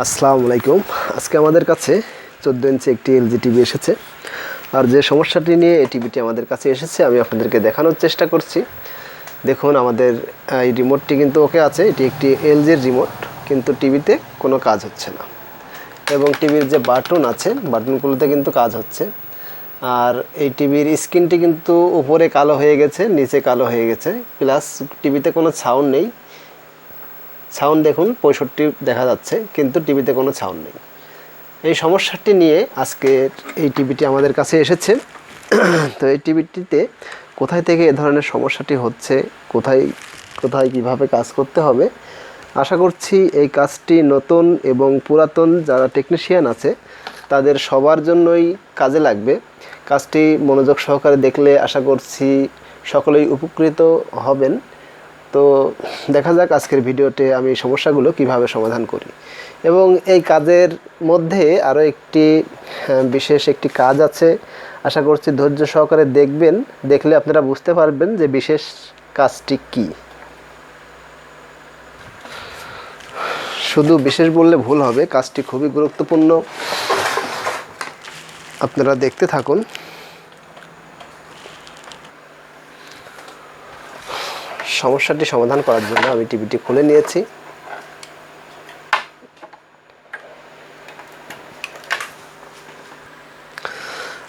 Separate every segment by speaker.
Speaker 1: আসসালামু আলাইকুম। আজকে আমাদের কাছে 14 ইঞ্চি একটি এলজি টিভি এসেছে। আর যে সমস্যাটি নিয়ে এই টিভিটি আমাদের কাছে এসেছে আমি আপনাদেরকে দেখানোর চেষ্টা করছি। দেখুন আমাদের এই রিমোটটি কিন্তু ওকে আছে, এটি একটি এলজির রিমোট, কিন্তু টিভিতে কোনো কাজ হচ্ছে না। এবং টিভির যে বাটন আছে বাটনগুলোতে কিন্তু কাজ হচ্ছে। আর এই টিভির স্ক্রিনটি কিন্তু উপরে কালো হয়ে গেছে, নিচে কালো হয়ে গেছে, প্লাস টিভিতে কোনো সাউন্ড নেই। সাউন্ড দেখুন 65 দেখা যাচ্ছে, কিন্তু টিভিতে কোনো সাউন্ড নেই। এই সমস্যাটি নিয়ে আজকে এই টিভিটি আমাদের কাছে এসেছে। তো এই টিভিটিতে কোথায় থেকে এ ধরনের সমস্যাটি হচ্ছে, কোথায় কোথায় কীভাবে কাজ করতে হবে, আশা করছি এই কাজটি নতুন এবং পুরাতন যারা টেকনিশিয়ান আছে তাদের সবার জন্যই কাজে লাগবে। কাজটি মনোযোগ সহকারে দেখলে আশা করছি সকলেই উপকৃত হবেন। তো দেখা যাক আজকের ভিডিওতে আমি সমস্যাগুলো কিভাবে সমাধান করি। এবং এই কাজের মধ্যে আরও একটি বিশেষ একটি কাজ আছে, আশা করছি ধৈর্য সহকারে দেখবেন, দেখলে আপনারা বুঝতে পারবেন যে বিশেষ কাজটি কি। শুধু বিশেষ বললে ভুল হবে, কাজটি খুবই গুরুত্বপূর্ণ, আপনারা দেখতে থাকুন। সমস্যাটি সমাধান করার জন্য আমি টিভিটি খুলে নিয়েছি।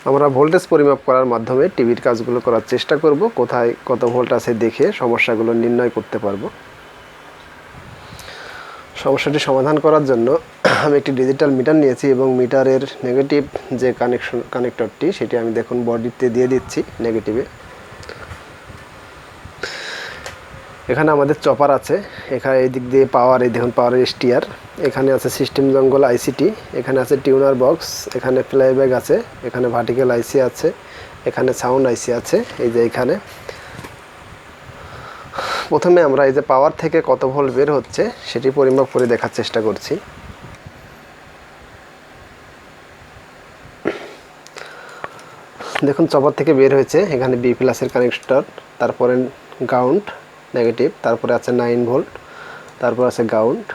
Speaker 1: আমরা ভোল্টেজ পরিমাপ করার মাধ্যমে টিভির কাজগুলো করার চেষ্টা করব, কোথায় কত ভোল্ট আছে দেখে সমস্যাগুলো নির্ণয় করতে পারবো। সমস্যাটি সমাধান করার জন্য আমি একটি ডিজিটাল মিটার নিয়েছি এবং মিটারের নেগেটিভ যে কানেক্টরটি সেটি আমি দেখুন বডিতে দিয়ে দিচ্ছি নেগেটিভে। এখানে আমাদের চপার আছে, এখানে এই দিক দিয়ে পাওয়ার, এই দেখুন পাওয়ারের স্টিয়ার, এখানে আছে সিস্টেম জঙ্গল আইসিটি, এখানে আছে টিউনার বক্স, এখানে ফ্লাইব্যাক আছে, এখানে ভার্টিক্যাল আইসি আছে, এখানে সাউন্ড আইসি আছে। এই যে এখানে প্রথমে আমরা এই যে পাওয়ার থেকে কত ভোল্ট বের হচ্ছে সেটি পরিমাপ করে দেখার চেষ্টা করছি। দেখুন চপার থেকে বের হয়েছে, এখানে বি প্লাসের কানেক্টর, তারপরে গ্রাউন্ড নেগেটিভ, তারপরে আছে 9 ভোল্ট, তারপর আছে গ্রাউন্ড,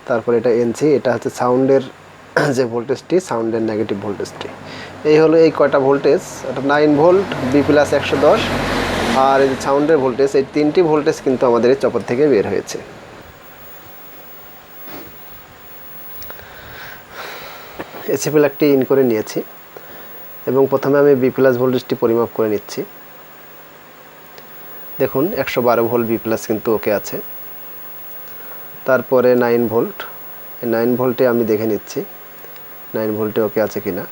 Speaker 1: তারপরে এটা এনসি, এটা হচ্ছে সাউন্ডের যে ভোল্টেজটি, সাউন্ডের নেগেটিভ ভোল্টেজটি। এই হলো এই কয়টা ভোল্টেজ, এটা 9 ভোল্ট, বি প্লাস 110, আর এই সাউন্ডের ভোল্টেজ, এই তিনটি ভোল্টেজ কিন্তু আমাদের এই চপার থেকে বের হয়েছে। এসি প্লাগটি ইন করে নিয়েছি এবং প্রথমে আমি বি প্লাস ভোল্টেজটি পরিমাপ করে নিচ্ছি। দেখুন 112 ভোল্ট বি প্লাস কিন্তু ওকে আছে। তারপরে 9 ভোল্ট, এই 9 ভোল্টে আমি দেখে নিচ্ছি 9 ভোল্টে ওকে আছে কিনা।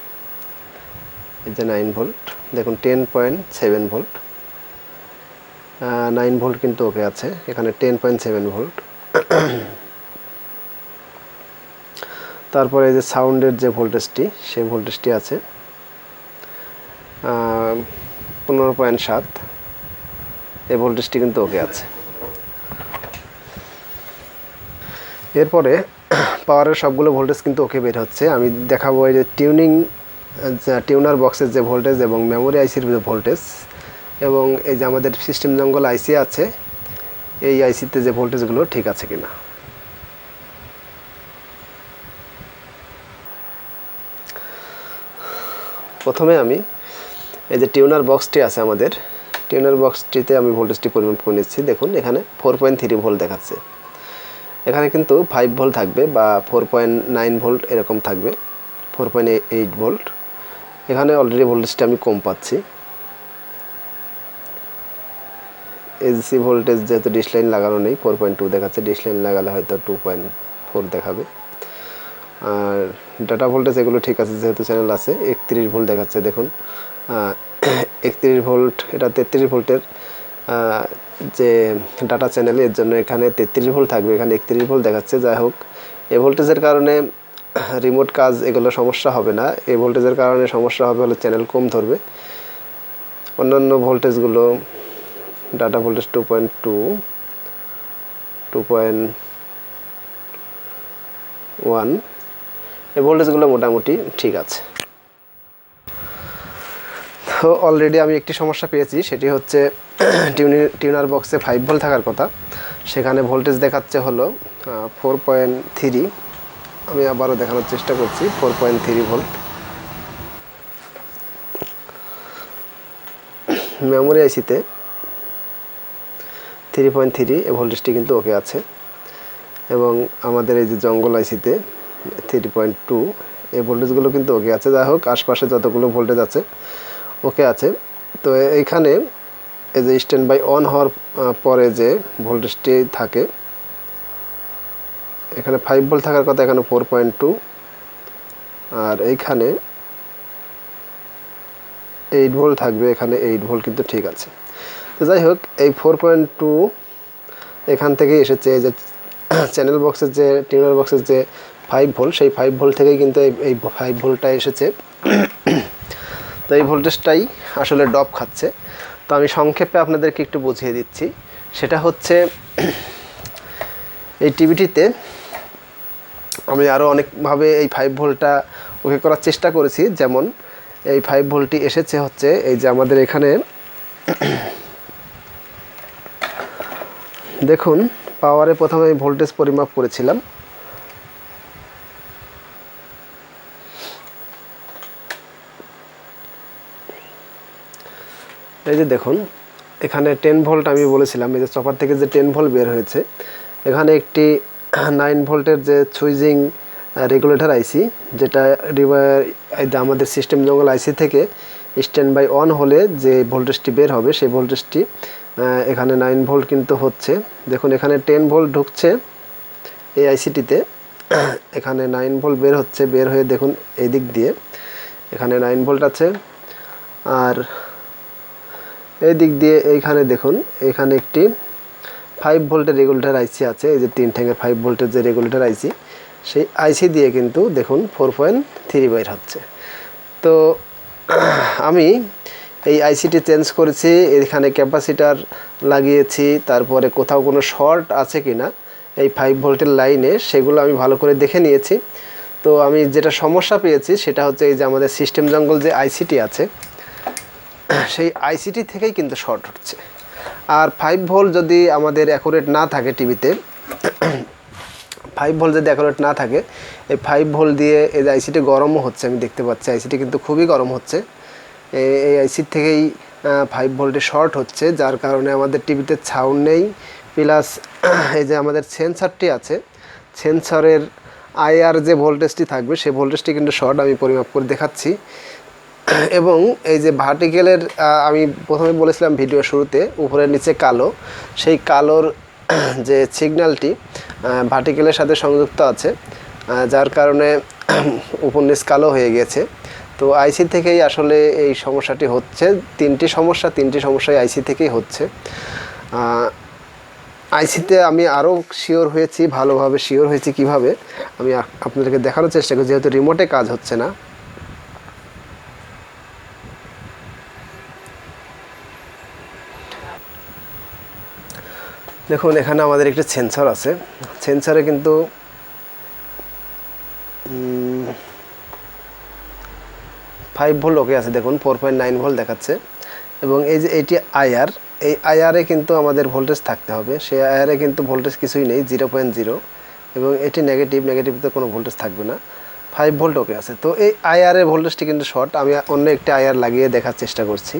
Speaker 1: এই যে 9 ভোল্ট, দেখুন 10.7 ভোল্ট, 9 ভোল্ট কিন্তু ওকে আছে, এখানে 10.7 ভোল্ট। তারপরে এই যে সাউন্ডের যে ভোল্টেজটি, সেই ভোল্টেজটি আছে 15.7, এই ভোল্টেজটি কিন্তু ওকে আছে। এরপরে পাওয়ারের সবগুলো ভোল্টেজ কিন্তু ওকে বের হচ্ছে। আমি দেখাবো এই যে টিউনার বক্সের যে ভোল্টেজ এবং মেমোরি আইসির যে ভোল্টেজ, এবং এই যে আমাদের সিস্টেম জঙ্গল আইসি আছে, এই আইসিতে যে ভোল্টেজগুলো ঠিক আছে কিনা। প্রথমে আমি এই যে টিউনার বক্সটি আছে আমাদের, টিউনার বক্সটিতে আমি ভোল্টেজটি পরিমাপ করে নিচ্ছি। দেখুন এখানে 4.3 ভোল্ট দেখাচ্ছে, এখানে কিন্তু 5 ভোল্ট থাকবে বা 4.9 ভোল্ট এরকম থাকবে, 4.8 ভোল্ট। এখানে অলরেডি ভোল্টেজটা আমি কম পাচ্ছি। এসি ভোল্টেজ যেহেতু ডিশ লাইন লাগানো নেই 4.2 দেখাচ্ছে, ডিশ লাইন লাগালে হয়তো 2.4 দেখাবে। আর ডাটা ভোল্টেজ এগুলো ঠিক আছে, যেহেতু চ্যানেল আছে। 31 ভোল্ট দেখাচ্ছে, দেখুন 31 ভোল্ট, এটা 33 ভোল্টের যে ডাটা চ্যানেল, এর জন্য এখানে 33 ভোল্ট থাকবে, এখানে 31 ভোল্ট দেখাচ্ছে। যাই হোক, এই ভোল্টেজের কারণে রিমোট কাজ এগুলো সমস্যা হবে না, এই ভোল্টেজের কারণে সমস্যা হবে হলো চ্যানেল কম ধরবে। অন্যান্য ভোল্টেজগুলো ডাটা ভোল্টেজ 2.2, 2.1, এই ভোল্টেজগুলো মোটামুটি ঠিক আছে। তো অলরেডি আমি একটি সমস্যা পেয়েছি, সেটি হচ্ছে টিউনার বক্সে 5 ভোল্ট থাকার কথা, সেখানে ভোল্টেজ দেখাচ্ছে হলো 4.3, আমি আবারও দেখানোর চেষ্টা করছি 4.3 ভোল্ট। মেমোরি আইসিতে 3.3 এই ভোল্টেজটি কিন্তু ওকে আছে, এবং আমাদের এই যে জঙ্গল আইসিতে 3.2 এই ভোল্টেজগুলো কিন্তু ওকে আছে। যাই হোক, আশপাশে যতগুলো ভোল্টেজ আছে ওকে আছে। তো এইখানে এই যে স্ট্যান্ড বাই অন হওয়ার পরে যে ভোল্টেজটি থাকে, এখানে 5 ভোল্ট থাকার কথা, এখানে 4.2, আর এইখানে 8 ভোল্ট থাকবে, এখানে 8 ভোল্ট কিন্তু ঠিক আছে। তো যাই হোক, এই 4.2 এখান থেকেই এসেছে। এই যে চ্যানেল বক্সের যে টিউনার বক্সের যে 5 ভোল্ট, সেই 5 ভোল্ট থেকেই কিন্তু এই 5 ভোল্টটা এসেছে। তো এই ভোল্টেজটাই আসলে ড্রপ খাচ্ছে। তো আমি সংক্ষেপে আপনাদেরকে একটু বুঝিয়ে দিচ্ছি। সেটা হচ্ছে, এই টিভিটিতে আমি আরও অনেকভাবে এই 5 ভোল্টটা ওকে করার চেষ্টা করেছি। যেমন এই 5 ভোল্টটি এসেছে হচ্ছে এই যে আমাদের এখানে দেখুন, পাওয়ারে প্রথমে আমি ভোল্টেজ পরিমাপ করেছিলাম। এই যে দেখুন, এখানে 10 ভোল্ট আমি বলেছিলাম, এই যে চপার থেকে যে 10 ভোল্ট বের হয়েছে, এখানে একটি 9 ভোল্টের যে সুইচিং রেগুলেটর আইসি, যেটা আমাদের সিস্টেম জঙ্গল আইসি থেকে স্ট্যান্ড বাই অন হলে যে ভোল্টেজটি বের হবে, সেই ভোল্টেজটি এখানে 9 ভোল্ট কিন্তু হচ্ছে। দেখুন, এখানে 10 ভোল্ট ঢুকছে এই আইসিটিতে, এখানে 9 ভোল্ট বের হচ্ছে। বের হয়ে দেখুন এই দিক দিয়ে এখানে 9 ভোল্ট আছে, আর এই দিক দিয়ে এইখানে দেখুন এখানে একটি 5 ভোল্টের রেগুলেটর আইসি আছে। এই যে 3 ঠ্যাঙের 5 ভোল্টের যে রেগুলেটর আইসি, সেই আইসি দিয়ে কিন্তু দেখুন 4.3 বের হচ্ছে। তো আমি এই আইসিটি চেঞ্জ করেছি, এখানে ক্যাপাসিটার লাগিয়েছি, তারপরে কোথাও কোনো শর্ট আছে কি না এই 5 ভোল্টের লাইনে, সেগুলো আমি ভালো করে দেখে নিয়েছি। তো আমি যেটা সমস্যা পেয়েছি সেটা হচ্ছে এই যে আমাদের সিস্টেম জঙ্গল যে আইসিটি আছে, সেই আইসিটি থেকেই কিন্তু শর্ট হচ্ছে। আর 5 ভোল্ট যদি আমাদের অ্যাকুরেট না থাকে টিভিতে, 5 ভোল্ট যদি অ্যাকুরেট না থাকে, এই 5 ভোল্ট দিয়ে এই আইসিটি গরমও হচ্ছে, আমি দেখতে পাচ্ছি আইসিটি কিন্তু খুবই গরম হচ্ছে। এই আইসির থেকেই 5 ভোল্টে শর্ট হচ্ছে, যার কারণে আমাদের টিভিতে সাউন্ড নেই। প্লাস এই যে আমাদের সেন্সরটি আছে, সেন্সরের আইআর যে ভোল্টেজটি থাকবে, সেই ভোল্টেজটি কিন্তু শর্ট, আমি পরিমাপ করে দেখাচ্ছি। এবং এই যে ভার্টিক্যালের, আমি প্রথমে বলেছিলাম ভিডিও শুরুতে, উপরের নিচে কালো, সেই কালোর যে সিগন্যালটি ভার্টিক্যালের সাথে সংযুক্ত আছে, যার কারণে উপর নিচ কালো হয়ে গেছে। তো আইসি থেকেই আসলে এই সমস্যাটি হচ্ছে। তিনটি সমস্যাই আইসি থেকেই হচ্ছে। আইসিতে আমি আরও শিওর হয়েছি, ভালোভাবে শিওর হয়েছি কিভাবে, আমি আপনাদেরকে দেখানোর চেষ্টা করি, যেহেতু রিমোটে কাজ হচ্ছে না। দেখুন, এখানে আমাদের একটি সেন্সর আছে, সেন্সরে কিন্তু 5 ভোল্ট ওকে আছে। দেখুন 4.9 ভোল্ট দেখাচ্ছে, এবং এই যে এটি আইআর, এই আইআরে কিন্তু আমাদের ভোল্টেজ থাকতে হবে। সেই আইআরে কিন্তু ভোল্টেজ কিছুই নেই, 0.0, এবং এটি নেগেটিভতে কোনো ভোল্টেজ থাকবে না। 5 ভোল্ট ওকে আছে। তো এই আইআরের ভোল্টেজটি কিন্তু শর্ট। আমি অন্য একটি আইআর লাগিয়ে দেখার চেষ্টা করছি।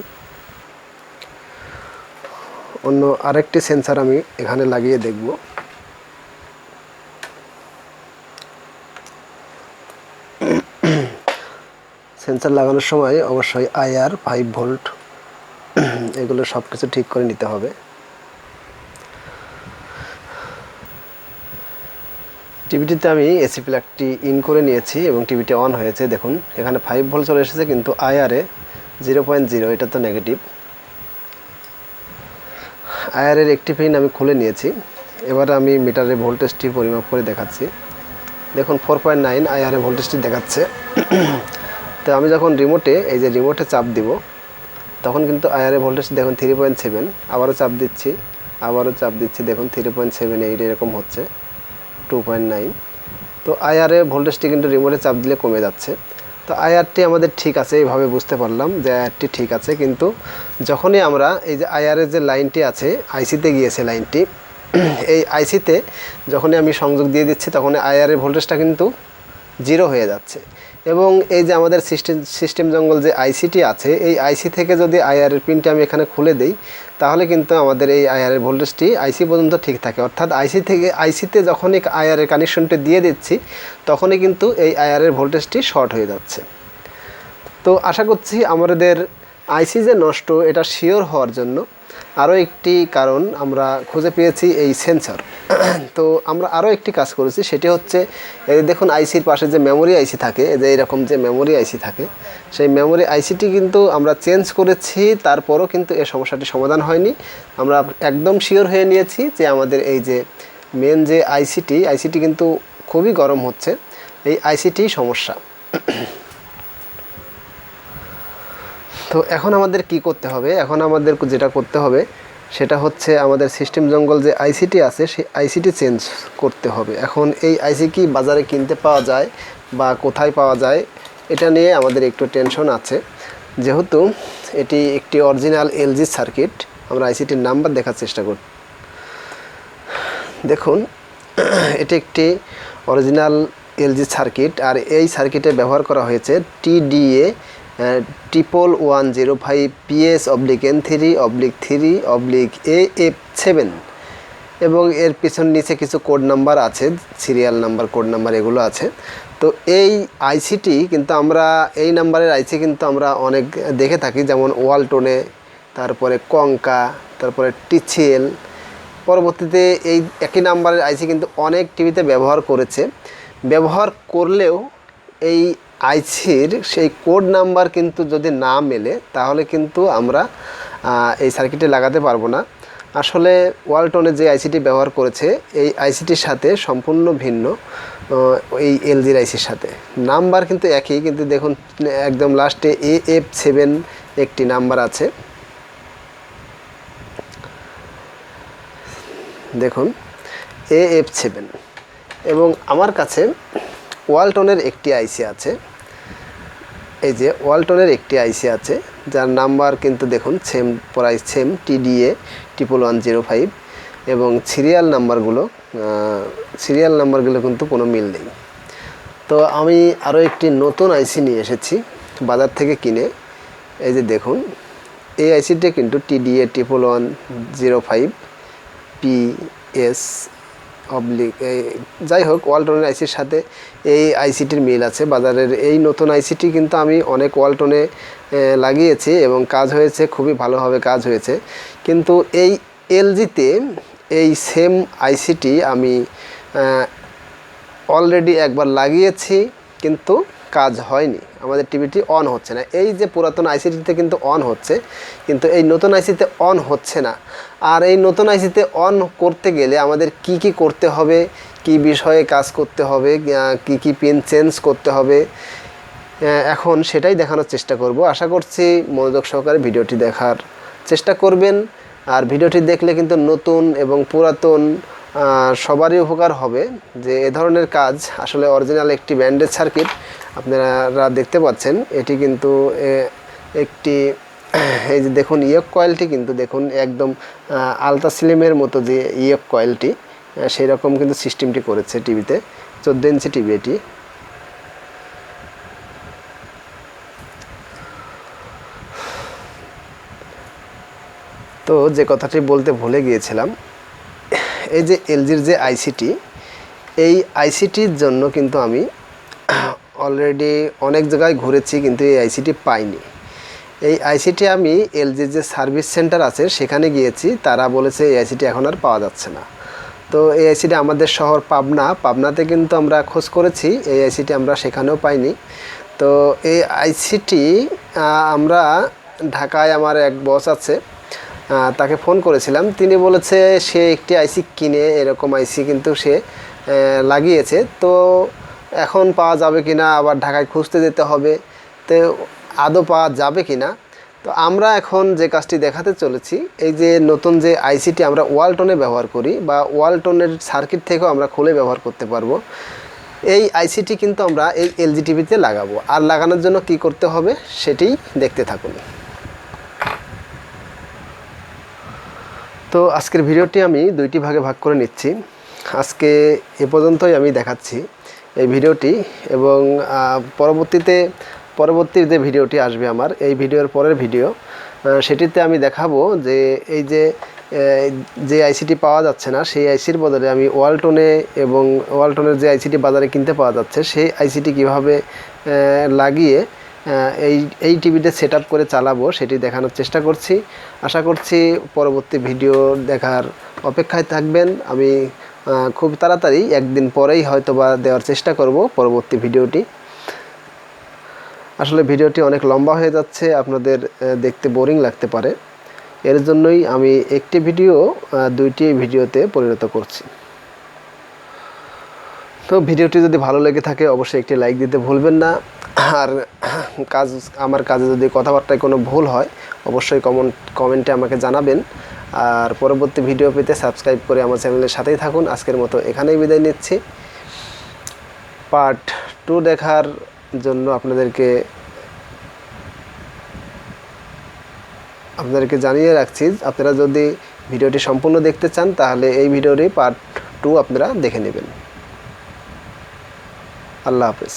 Speaker 1: অন্য আরেকটি সেন্সর আমি এখানে লাগিয়ে দেখব। সেন্সর লাগানোর সময় অবশ্যই আইআর, 5 ভোল্ট, এগুলো সব কিছু ঠিক করে নিতে হবে। টিভিটিতে আমি এসি প্লাগটি ইন করে নিয়েছি এবং টিভিটি অন হয়েছে। দেখুন, এখানে 5 ভোল্ট চলে এসেছে, কিন্তু আইআরে 0.0, এটা তো নেগেটিভ। আইআরের একটি পিন আমি খুলে নিয়েছি। এবার আমি মিটারের ভোল্টেজটি পরিমাপ করে দেখাচ্ছি। দেখুন 4.9 আইআরে ভোল্টেজটি দেখাচ্ছে। তো আমি যখন রিমোটে, এই যে রিমোটে চাপ দিব, তখন কিন্তু আইআরে ভোল্টেজ দেখুন 3.7, আবারও চাপ দিচ্ছি, দেখুন 3.78 এরকম হচ্ছে, 2.9। তো আইআরে ভোল্টেজটি কিন্তু রিমোটে চাপ দিলে কমে যাচ্ছে। তো আইআরটি আমাদের ঠিক আছে, এইভাবে বুঝতে পারলাম যে আইআরটি ঠিক আছে। কিন্তু যখনই আমরা এই যে আইআরের যে লাইনটি আছে, আইসিতে গিয়েছে লাইনটি, এই আইসিতে যখনই আমি সংযোগ দিয়ে দিচ্ছি, তখন আইআরের ভোল্টেজটা কিন্তু জিরো হয়ে যাচ্ছে। এবং এই যে আমাদের সিস্টেম জঙ্গল যে আইসিটি আছে, এই আইসি থেকে যদি আইআরের পিনটা আমি এখানে খুলে দিই, তাহলে কিন্তু আমাদের এই আইআরের ভোল্টেজটি আইসি পর্যন্ত ঠিক থাকে। অর্থাৎ আইসিতে যখনই আইআরের কানেকশনটি দিয়ে দিচ্ছি, তখনই কিন্তু এই আইআরের ভোল্টেজটি শর্ট হয়ে যাচ্ছে। তো আশা করছি আমাদের আইসি যে নষ্ট, এটা শিওর হওয়ার জন্য আরও একটি কারণ আমরা খুঁজে পেয়েছি, এই সেন্সর। তো আমরা আরও একটি কাজ করেছি, সেটি হচ্ছে এই দেখুন আইসির পাশে যে মেমোরি আইসি থাকে, যে এরকম যে মেমোরি আইসি থাকে, সেই মেমোরি আইসিটি কিন্তু আমরা চেঞ্জ করেছি, তারপরও কিন্তু এই সমস্যাটি সমাধান হয়নি। আমরা একদম শিওর হয়ে নিয়েছি যে আমাদের এই যে মেন যে আইসিটি কিন্তু খুবই গরম হচ্ছে, এই আইসিটি সমস্যা। তো এখন আমাদের কি করতে হবে? এখন আমাদের যেটা করতে হবে সেটা হচ্ছে আমাদের সিস্টেম জঙ্গল যে আইসিটি আছে, সেই আইসিটি চেঞ্জ করতে হবে। এখন এই আইসি কি বাজারে কিনতে পাওয়া যায় বা কোথায় পাওয়া যায়, এটা নিয়ে আমাদের একটু টেনশন আছে। যেহেতু এটি একটি অরিজিনাল এলজি সার্কিট, আমরা আইসিটির নাম্বার দেখার চেষ্টা করি। দেখুন, এটি একটি অরিজিনাল এলজি সার্কিট, আর এই সার্কিটে ব্যবহার করা হয়েছে TDA 11105 PS/N3/3/AF7, এবং এর পিছন নিচে কিছু কোড নাম্বার আছে, সিরিয়াল নাম্বার, কোড নাম্বার এগুলো আছে। তো এই আইসিটি কিন্তু আমরা, এই নাম্বারের আইসি কিন্তু আমরা অনেক দেখে থাকি, যেমন ওয়ালটনে, তারপরে কঙ্কা, তারপরে TCL। পরবর্তীতে এই একই নাম্বারের আইসি কিন্তু অনেক টিভিতে ব্যবহার করলেও এই আইসির সেই কোড নাম্বার কিন্তু যদি না মেলে, তাহলে কিন্তু আমরা এই সার্কিটে লাগাতে পারবো না। আসলে ওয়ালটনে যে আইসিটি ব্যবহার করেছে, এই আইসিটির সাথে সম্পূর্ণ ভিন্ন এই এলজির আইসির সাথে। নাম্বার কিন্তু একই, কিন্তু দেখুন একদম লাস্টে AF7 একটি নাম্বার আছে, দেখুন AF7। এবং আমার কাছে ওয়ালটনের একটি আইসি আছে, এই যে ওয়ালটনের একটি আইসি আছে, যার নাম্বার কিন্তু দেখুন সেম, প্রাইস সেম, TDA 11105, এবং সিরিয়াল নাম্বারগুলো কিন্তু কোনো মিল নেই। তো আমি আরও একটি নতুন আইসি নিয়ে এসেছি বাজার থেকে কিনে। এই যে দেখুন, এই আইসিটা কিন্তু TDA 11105 PS যাই হোক, ওয়ালটনের আইসির সাথে এই আইসিটির মিল আছে। বাজারের এই নতুন আইসিটি কিন্তু আমি অনেক ওয়ালটনে লাগিয়েছি এবং কাজ হয়েছে, খুবই ভালোভাবে কাজ হয়েছে। কিন্তু এই এলজিতে এই সেম আইসিটি আমি অলরেডি একবার লাগিয়েছি, কিন্তু কাজ হয়নি, আমাদের টিভিটি অন হচ্ছে না। এই যে পুরাতন আইসিটিতে কিন্তু অন হচ্ছে, কিন্তু এই নতুন আইসিতে অন হচ্ছে না। আর এই নতুন আইসিতে অন করতে গেলে আমাদের কি কি করতে হবে, কি বিষয়ে কাজ করতে হবে, কি কি পিন চেঞ্জ করতে হবে, এখন সেটাই দেখানোর চেষ্টা করব। আশা করছি মনোযোগ সহকারে ভিডিওটি দেখার চেষ্টা করবেন। আর ভিডিওটি দেখলে কিন্তু নতুন এবং পুরাতন সবারই উপকার হবে, যে এ ধরনের কাজ আসলে অরিজিনাল একটি ব্যান্ডেজ সার্কিট আপনারা দেখতে পাচ্ছেন। এটি কিন্তু একটি, এই যে দেখুন ইয়ক কয়েলটি কিন্তু দেখুন একদম আলতা স্লিমের মতো যে ইয়ক কয়েলটি, সেই রকম কিন্তু সিস্টেমটি করেছে টিভিতে। 14 ইঞ্চি টিভি এটি। তো যে কথাটি বলতে ভুলে গিয়েছিলাম, এই যে এলজির যে আইসিটি, এই আইসিটির জন্য কিন্তু আমি অলরেডি অনেক জায়গায় ঘুরেছি, কিন্তু এই আইসিটি পাইনি। এই আইসিটি আমি এলজির যে সার্ভিস সেন্টার আছে সেখানে গিয়েছি, তারা বলেছে এই আইসিটি এখন আর পাওয়া যাচ্ছে না। তো এই আইসিটি আমাদের শহর পাবনাতে কিন্তু আমরা খোঁজ করেছি, এই আইসিটি আমরা সেখানেও পাইনি। তো এই আইসিটি আমরা ঢাকায়, আমার এক বস আছে, তাকে ফোন করেছিলাম, তিনি বলেছে সে একটি আইসি কিনে এরকম আইসি কিন্তু সে লাগিয়েছে। তো এখন পাওয়া যাবে কিনা, আবার ঢাকায় খুঁজতে যেতে হবে, তো আদৌ পাওয়া যাবে কিনা। তো আমরা এখন যে কাজটি দেখাতে চলেছি, এই যে নতুন যে আইসিটি আমরা ওয়ালটনে ব্যবহার করি, বা ওয়ালটনের সার্কিট থেকেও আমরা খুলে ব্যবহার করতে পারবো, এই আইসিটি কিন্তু আমরা এই এলজি টিভিতে লাগাবো। আর লাগানোর জন্য কি করতে হবে সেটি দেখতে থাকুন। তো আজকের ভিডিওটি আমি দুইটি ভাগে ভাগ করে নিচ্ছি। আজকে এ পর্যন্তই আমি দেখাচ্ছি এই ভিডিওটি, এবং পরবর্তী যে ভিডিওটি আসবে আমার এই ভিডিওর পরের ভিডিও, সেটিতে আমি দেখাবো যে এই যে আইসিটি পাওয়া যাচ্ছে না সেই আইসির বদলে আমি ওয়ালটনের যে আইসিটি বাজারে কিনতে পাওয়া যাচ্ছে সেই আইসিটি কীভাবে লাগিয়ে এই টিভিতে সেট আপ করে চালাবো সেটি দেখানোর চেষ্টা করছি। আশা করছি পরবর্তী ভিডিও দেখার অপেক্ষায় থাকবেন। আমি খুব তাড়াতাড়ি একদিন পরেই হয়তো বা দেওয়ার চেষ্টা করব পরবর্তী ভিডিওটি। আসলে ভিডিওটি অনেক লম্বা হয়ে যাচ্ছে, আপনাদের দেখতে বোরিং লাগতে পারে, এর জন্যই আমি একটি ভিডিও দুইটি ভিডিওতে পরিণত করছি। তো ভিডিওটি যদি ভালো লেগে থাকে অবশ্যই একটি লাইক দিতে ভুলবেন না। আর আমার কাজে যদি কথাবার্তায় কোনো ভুল হয় অবশ্যই কমেন্টে আমাকে জানাবেন। আর পরবর্তী ভিডিও পেতে সাবস্ক্রাইব করে আমার চ্যানেলের সাথেই থাকুন। আজকের মতো এখানেই বিদায় নিচ্ছি। পার্ট 2 দেখার জন্য আপনাদেরকে জানিয়ে রাখছি, আপনারা যদি ভিডিওটি সম্পূর্ণ দেখতে চান তাহলে এই ভিডিওরই পার্ট 2 আপনারা দেখে নেবেন। আল্লাহ হাফেজ।